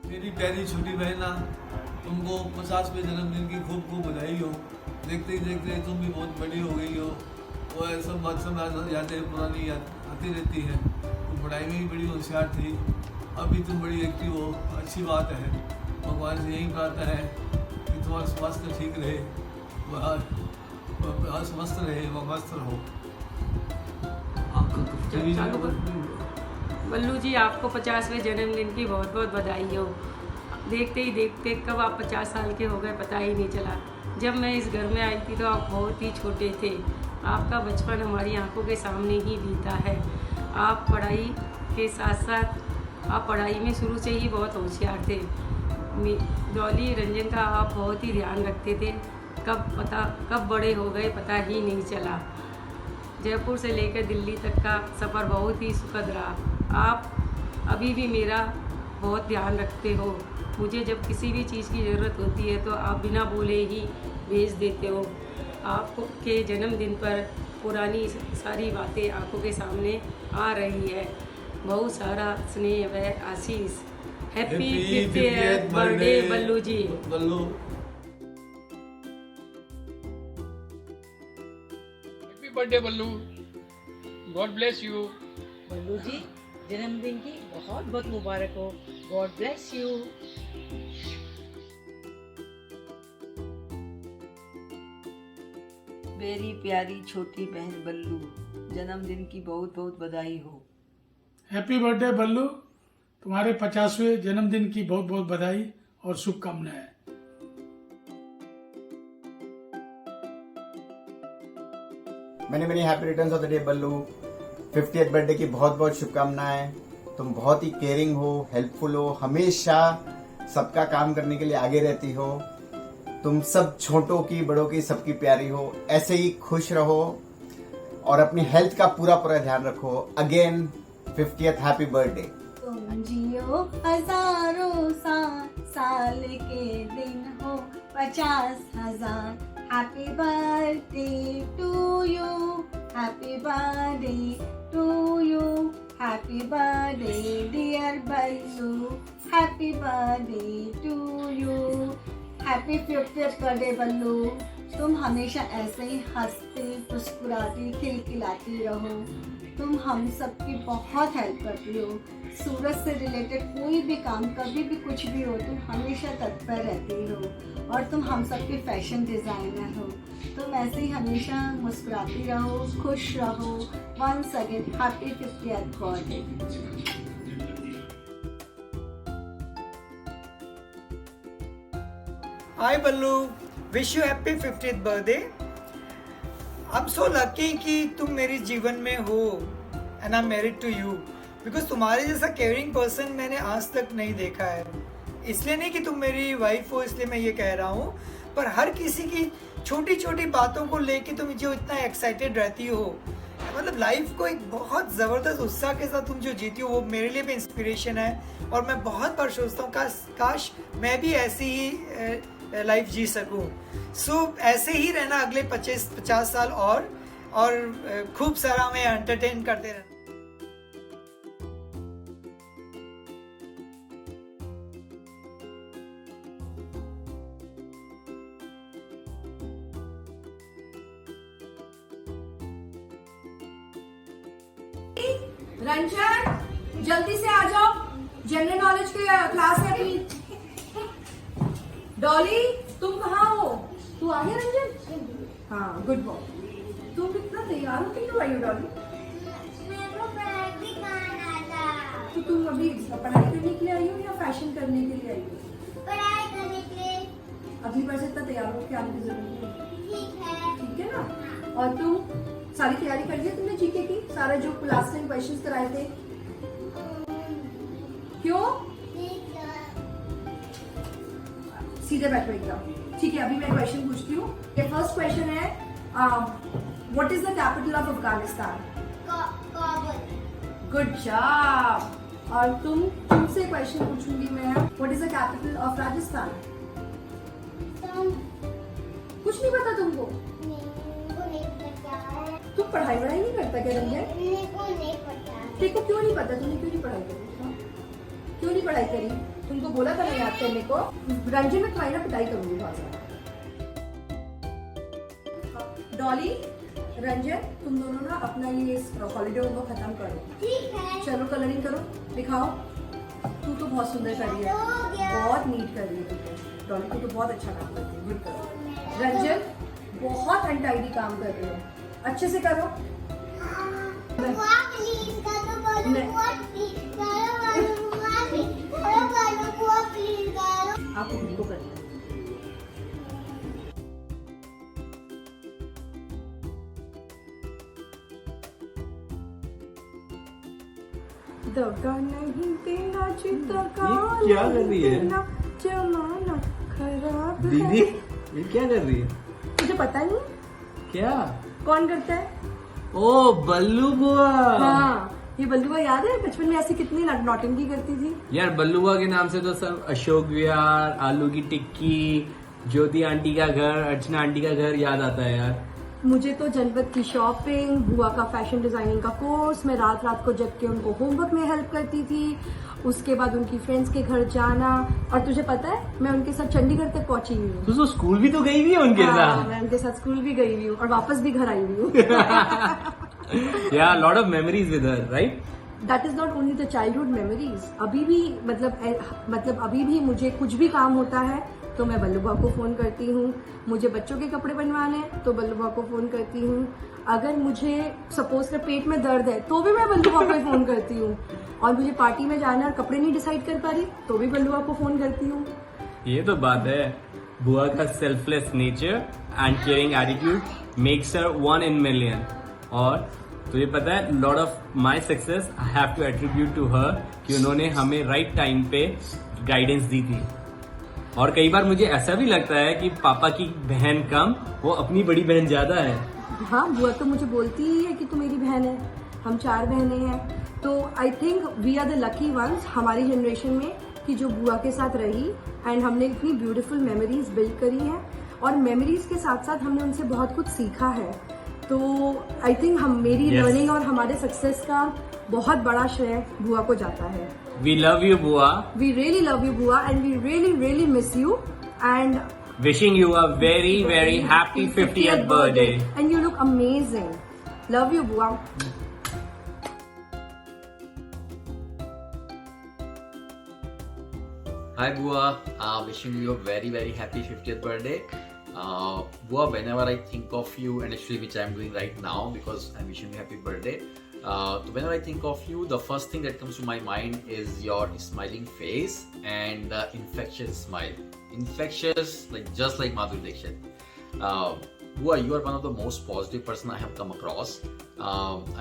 मेरी प्यारी छोटी बहना, तुमको 50वें जन्मदिन की खूब खूब बधाई हो। देखते ही देखते तुम भी बहुत बड़ी हो गई हो। वो सब बात सब यादें पुरानी याद आती रहती हैं। तुम पढ़ाई में भी बड़ी होशियार थी, अभी तुम बड़ी एक्टिव हो, अच्छी बात है। भगवान से यही प्रार्थना है कि तुम्हारा स्वास्थ्य ठीक रहे, वह स्वस्थ रहे, वह मस्त रहो। बल्लू जी, आपको 50वें जन्मदिन की बहुत बहुत बधाई हो। देखते ही देखते कब आप 50 साल के हो गए पता ही नहीं चला। जब मैं इस घर में आई थी तो आप बहुत ही छोटे थे। आपका बचपन हमारी आंखों के सामने ही बीता है। आप पढ़ाई के साथ साथ आप पढ़ाई में शुरू से ही बहुत होशियार थे। डॉली रंजन का आप बहुत ही ध्यान रखते थे। कब बड़े हो गए पता ही नहीं चला। जयपुर से लेकर दिल्ली तक का सफ़र बहुत ही सुखद रहा। आप अभी भी मेरा बहुत ध्यान रखते हो। मुझे जब किसी भी चीज़ की ज़रूरत होती है तो आप बिना बोले ही भेज देते हो। आपके जन्मदिन पर पुरानी सारी बातें आंखों के सामने आ रही है। बहुत सारा स्नेह व आशीष। Happy 50th birthday Ballu ji. Ballu, happy birthday Ballu, God bless you. Ballu ji, जन्मदिन की बहुत बहुत मुबारक हो। God bless you. मेरी प्यारी छोटी बहन बल्लू, जन्मदिन की बहुत बहुत बधाई हो। हैप्पी बर्थडे बल्लू, तुम्हारे 50वें जन्मदिन की बहुत बहुत बधाई और शुभकामनाएं। मैंने happy returns of the day Ballu. 50th birthday की बहुत बहुत शुभकामनाएं। तुम बहुत ही केयरिंग हो, हेल्पफुल हो, हमेशा सबका काम करने के लिए आगे रहती हो। तुम सब छोटों की बड़ों की सबकी प्यारी हो। ऐसे ही खुश रहो और अपनी हेल्थ का पूरा पूरा ध्यान रखो। Again 50th happy birthday. तुम जियो हजारों साल के दिन हो 50,000। Happy birthday to you, happy birthday to you, happy birthday dear Ballu, happy birthday to you. Happy 50th birthday Ballu. तुम हमेशा ऐसे ही हंसती मुस्कुराती खिलखिलाती रहो। तुम हम सबकी बहुत हेल्प करती हो। सूरज से रिलेटेड कोई भी काम, कभी भी कुछ भी हो, तुम हमेशा तत्पर रहती हो और तुम हम सबके फैशन डिज़ाइनर हो। तुम ऐसे ही हमेशा मुस्कुराती रहो, खुश रहो। Once again happy 50th birthday. Hi Ballu, wish you happy 50th birthday. I am so lucky कि तुम मेरे जीवन में हो and I am married to you, because तुम्हारे जैसा केयरिंग पर्सन मैंने आज तक नहीं देखा है। इसलिए नहीं कि तुम मेरी वाइफ हो इसलिए मैं ये कह रहा हूँ, पर हर किसी की छोटी छोटी बातों को लेके तुम जो इतना एक्साइटेड रहती हो, मतलब लाइफ को एक बहुत ज़बरदस्त उत्साह के साथ तुम जो जीती हो, वो मेरे लिए भी इंस्पिरेशन है। और मैं बहुत बार सोचता हूँ काश मैं भी ऐसी ही लाइफ जी सकूं। सो ऐसे ही रहना अगले 50 साल और खूब सारा हमें एंटरटेन करते रहना। रंजन, जल्दी से आ जाओ, जनरल नॉलेज की क्लास है अभी। डॉली, तुम कहाँ हो? तू आ गया रंजन? हाँ, गुड बॉय। तुम कितना तैयार हो, क्यों आई हो डॉली? मेरे को पढ़ाई भी करना था। तो तुम अभी पढ़ाई करने के लिए आई हो या फैशन करने के लिए आई हो? पढ़ाई करने के लिए। अगली बार से इतना तैयार हो के आने की जरूरत है। ठीक है ना? और तुम सारी तैयारी कर ली तुमने जीके की? सारे जो लास्ट टाइम क्वेश्चंस कराए थे? क्यों? सीधे बैठो एकदम। ठीक है, अभी मैं क्वेश्चन पूछती हूँ। फर्स्ट क्वेश्चन है, what is the capital of Afghanistan? Kabul. Good job. और तुमसे क्वेश्चन पूछूंगी मैं, what is the capital of Rajasthan? कुछ नहीं पता तुमको? तुम पढ़ाई नहीं करता क्या रंजन? मेरे को नहीं पता। देखो क्यों नहीं पता? तुमने क्यों नहीं पढ़ाई करी? क्यों नहीं पढ़ाई करी? तुमको बोला था ना याद करने को। रंजन में तुम्हारी ना पिटाई करूंगी बहुत ज्यादा। डॉली, रंजन, तुम दोनों ना अपना ये हॉलीडे होमवर्क खत्म करो। ठीक है। चलो कलरिंग करो, दिखाओ। तू तो बहुत सुंदर कर रही है, बहुत नीट कर रही है तू तो। डॉली, तू तो बहुत अच्छा काम करती है, गुड करो। रंजन, बहुत अनटाइडी काम कर रहे हो, अच्छे से करो। बुआ प्लीज करो, बोलो बुआ प्लीज करो, बोलो बुआ प्लीज करो, बोलो बुआ प्लीज करो। आपको खुद को करना है। दगा नहीं देना चिता का, क्या कर रही है जमाना खराब है। दीदी? ये क्या कर रही है? तुझे पता नहीं क्या? कौन करता है? ओ बल्लू बुआ। हाँ, ये बल्लू बुआ याद है? बचपन में ऐसी कितनी नौटंकी करती थी। यार बल्लू बुआ के नाम से तो सब अशोक विहार, आलू की टिक्की, ज्योति आंटी का घर, अर्चना आंटी का घर याद आता है यार। मुझे तो जनपद की शॉपिंग, बुआ का फैशन डिजाइनिंग का कोर्स, मैं रात रात को जग के उनको होमवर्क में हेल्प करती थी, उसके बाद उनकी फ्रेंड्स के घर जाना। और तुझे पता है मैं उनके साथ चंडीगढ़ तक पहुंची हुई हूँ। तो स्कूल भी तो गई हुई है उनके साथ? मैं उनके साथ स्कूल भी गई हुई हूँ और वापस भी घर आई हुई हूँ। Yeah, lot of memories with her, right? That is not only the childhood memories. अभी भी मतलब अभी भी मुझे कुछ भी काम होता है तो मैं बल्लू बुआ को फोन करती हूँ। मुझे बच्चों के कपड़े बनवाने हैं तो बल्लू बुआ को फोन करती हूँ। अगर मुझे सपोज कर पेट में दर्द है तो भी मैं बल्लू बुआ को फोन करती हूँ। और मुझे पार्टी में जाना और कपड़े नहीं डिसाइड कर पा रही तो भी बल्लू बुआ को फोन करती हूँ। ये तो बात है। बुआ का selfless nature and caring attitude makes her 1 in million। और तुझे पता है lot of my success I have to attribute to her कि उन्होंने हमें राइट टाइम पे गाइडेंस दी थी। और कई बार मुझे ऐसा भी लगता है कि पापा की बहन कम, वो अपनी बड़ी बहन ज्यादा है। हाँ, बुआ तो मुझे बोलती ही है कि तू मेरी बहन है। हम 4 बहनें हैं, तो I think we are the lucky ones हमारी जनरेशन में कि जो बुआ के साथ रही एंड हमने इतनी ब्यूटीफुल मेमोरीज बिल्ड करी हैं। और मेमोरीज के साथ साथ हमने उनसे बहुत कुछ सीखा है। तो आई थिंक मेरी लर्निंग और हमारे सक्सेस का बहुत बड़ा श्रेय बुआ को जाता है। We love you bua. We really love you bua and we really really miss you and wishing you a very very happy 50th birthday. And you look amazing. Love you bua. Hi Bua, wishing you a very very happy 50th birthday. Bua, whenever I think of you, and actually which I am doing right now because I'm wishing you happy birthday. So whenever I think of you, the first thing that comes to my mind is your smiling face and infectious smile. Infectious, like just like Madhuri Dixit. Bua, you are one of the most positive person I have come across.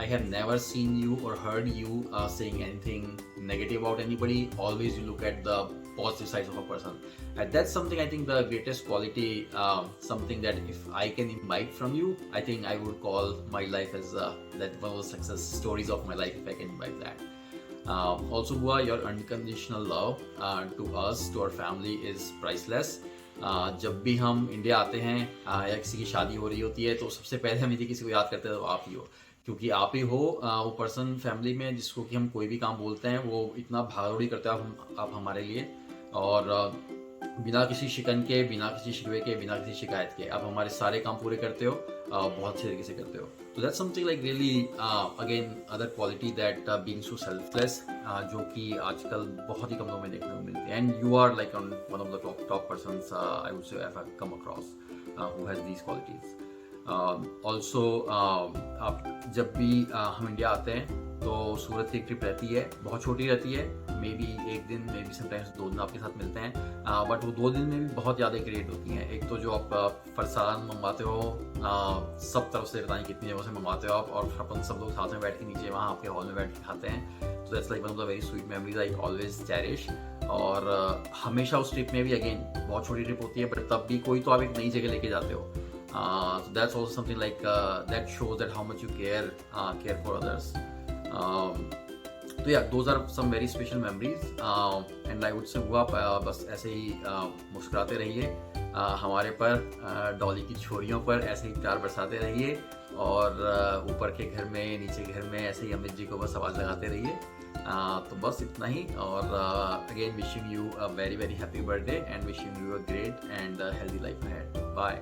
I have never seen you or heard you saying anything negative about anybody. Always you look at the positive sides of a person, and that's something I think the greatest quality, something that if I can imbibe from you, I think I would call my life as that one of the success stories of my life if I can imbibe that. Also Bua, your unconditional love to us, to our family is priceless. जब भी हम India आते हैं या किसी की शादी हो रही होती है तो सबसे पहले हम यदि किसी को याद करते हैं तो आप ही हो, क्योंकि आप ही हो वो पर्सन फैमिली में जिसको कि हम कोई भी काम बोलते हैं वो इतना भागदौड़ी करते हैं आप हमारे लिए। और बिना किसी शिकन के, बिना किसी शिकवे के, बिना किसी शिकायत के आप हमारे सारे काम पूरे करते हो, बहुत अच्छे तरीके से करते हो। तो that's something like really again other quality that being so selfless, जो कि आजकल बहुत ही कम लोगों में देखने को मिलती है। And you are like one of the top persons I would say I have come across who has these qualities. Also आप जब भी हम इंडिया आते हैं तो सूरत की एक ट्रिप रहती है, बहुत छोटी रहती है, मे बी 1 दिन, मे बी समटाइम्स 2 दिन आपके साथ मिलते हैं, बट वो 2 दिन में भी बहुत ज़्यादा क्रिएट होती हैं। एक तो जो आप फरसान मंगवाते हो सब तरफ से, पता नहीं कितनी जगहों से मंगवाते हो आप, और अपन सब लोग साथ में बैठ के नीचे वहाँ आपके हॉल में बैठ के खाते हैं। तो that's like one of the very sweet memories I always cherish. और हमेशा उस ट्रिप में भी अगेन बहुत छोटी ट्रिप होती है, बट तब भी कोई तो आप एक नई जगह लेके जाते हो। So that's also something like that shows that how much you care for others. So yeah, those are some very special memories. And I would say हुआ बस ऐसे ही मुस्कुराते रहिए हमारे पर, डॉली की छोरियों पर ऐसे ही प्यार बरसाते रहिए, और ऊपर के घर में, नीचे घर में ऐसे ही अमित जी को बस आवाज़ लगाते रहिए। तो बस इतना ही, और again wishing you a very very happy birthday and wishing you a great and healthy life ahead. Bye.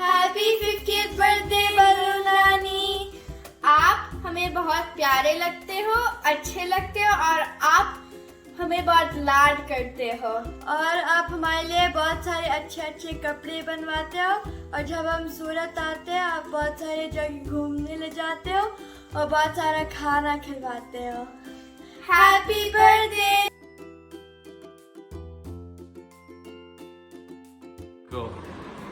Happy 50th birthday Ballu नानी. आप हमें बहुत प्यारे लगते हो, अच्छे लगते हो, और आप हमें बहुत लाड करते हो, और आप हमारे लिए बहुत सारे अच्छे अच्छे कपड़े बनवाते हो, और जब हम सूरत आते हैं आप बहुत सारे जगह घूमने ले जाते हो और बहुत सारा खाना खिलवाते हो. Happy birthday.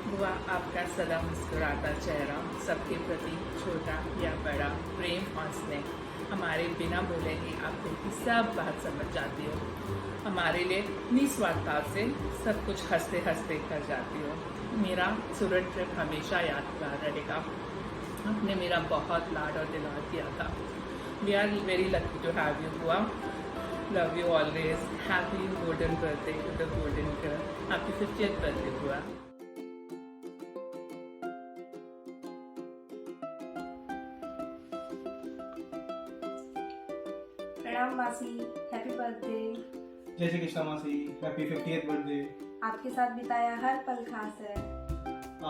बुआ, आपका सदा मुस्कुराता चेहरा, सबके प्रति छोटा या बड़ा प्रेम और स्नेह, हमारे बिना बोले ही आप दिल की सब बात समझ जाती हो. हमारे लिए निस्वार्थ भाव से सब कुछ हंसते हंसते कर जाती हो. मेरा सूरत ट्रिप हमेशा यादगार रहेगा. आपने मेरा बहुत लाड और दिलार किया था. We are very lucky to have you बुआ. Love you always. Happy golden birthday to the golden girl. Happy 50th birthday बुआ. प्रणाम मासी, हैप्पी बर्थडे. जय श्री कृष्णा मासी, हैप्पी 50th बर्थडे. आपके साथ बिताया हर पल खास है.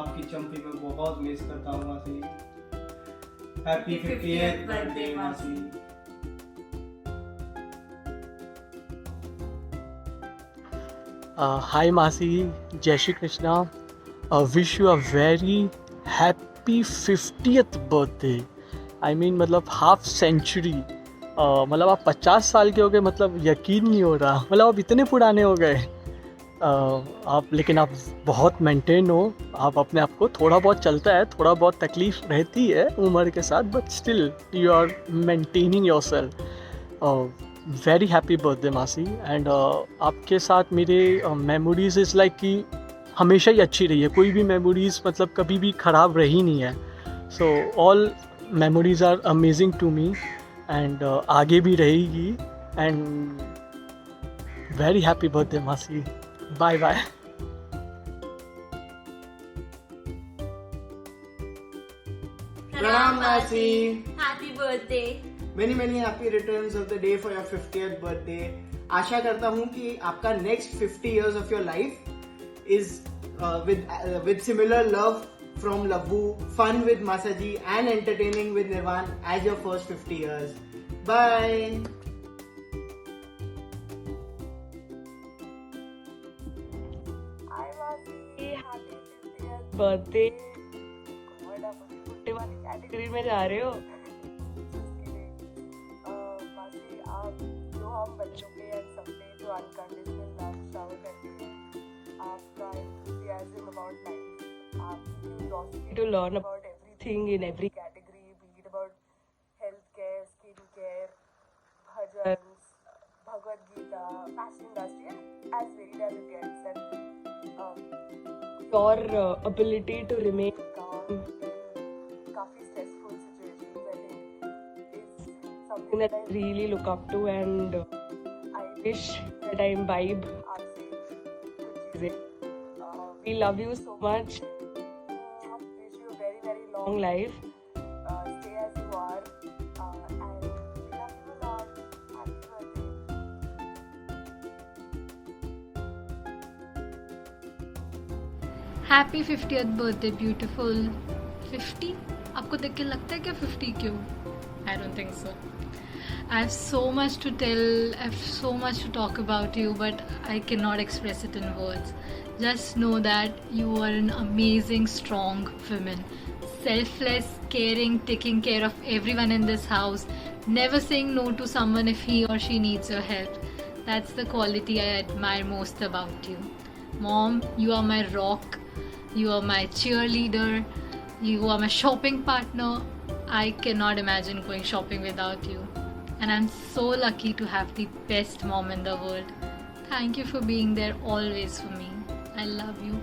आपकी चंपी में बहुत मिस करता हूँ मासी. हैप्पी 50th बर्थडे मासी. हाय मासी, जय Shri Krishna. Wish you a very happy 50th birthday. I mean मतलब हाफ सेंचुरी. मतलब आप 50 साल के हो गए, मतलब यकीन नहीं हो रहा. मतलब आप इतने पुराने हो गए. आप लेकिन आप बहुत मेंटेन हो. आप अपने आप को, थोड़ा बहुत चलता है, थोड़ा बहुत तकलीफ रहती है उम्र के साथ, but still you are maintaining yourself. Very happy birthday masi. And आपके साथ मेरे मेमोरीज इज़ लाइक कि हमेशा ही अच्छी रही है. कोई भी मेमोरीज़ मतलब कभी भी ख़राब रही नहीं है. So all memories are amazing to me and आगे भी रहेगी. एंड वेरी हैप्पी बर्थडे मासी. Bye bye. प्रणाम मासी. Happy birthday. Many happy returns of the day for your 50th birthday. आशा करता हूँ कि आपका next 50 years of your life is with similar love from Labbu, fun with Masaji, and entertaining with Nirvan as your first 50 years. Bye. Hi Masi, happy 50th birthday. God, आप मुझे बुड्ढे वाली category में जा रहे हो. मासी, आप जो हम बच्चों पे या सबने जो अनकंडीशनल लव शावर करते हैं, आपका enthusiasm about life, आपकी curiosity to learn about everything in every category, be it about healthcare, skincare, bhajans, Bhagavad Gita, fashion industry, and as varied as it gets, and your ability to remain calm in काफी stressful situations, I think, is something that I really look up to, and I wish that I imbibe आपसे कुछ चीजें. We love you so much. Wish you a very very long life. Stay as you are, and we love you a lot. Happy birthday. Happy 50th birthday beautiful. 50 आपको देख के लगता है क्या 50 क्यों? I don't think so. I have so much to tell, I have so much to talk about you, but I cannot express it in words. Just know that you are an amazing, strong woman. Selfless, caring, taking care of everyone in this house. Never saying no to someone if he or she needs your help. That's the quality I admire most about you. Mom, you are my rock. You are my cheerleader. You are my shopping partner. I cannot imagine going shopping without you. And I'm so lucky to have the best mom in the world. Thank you for being there always for me. I love you.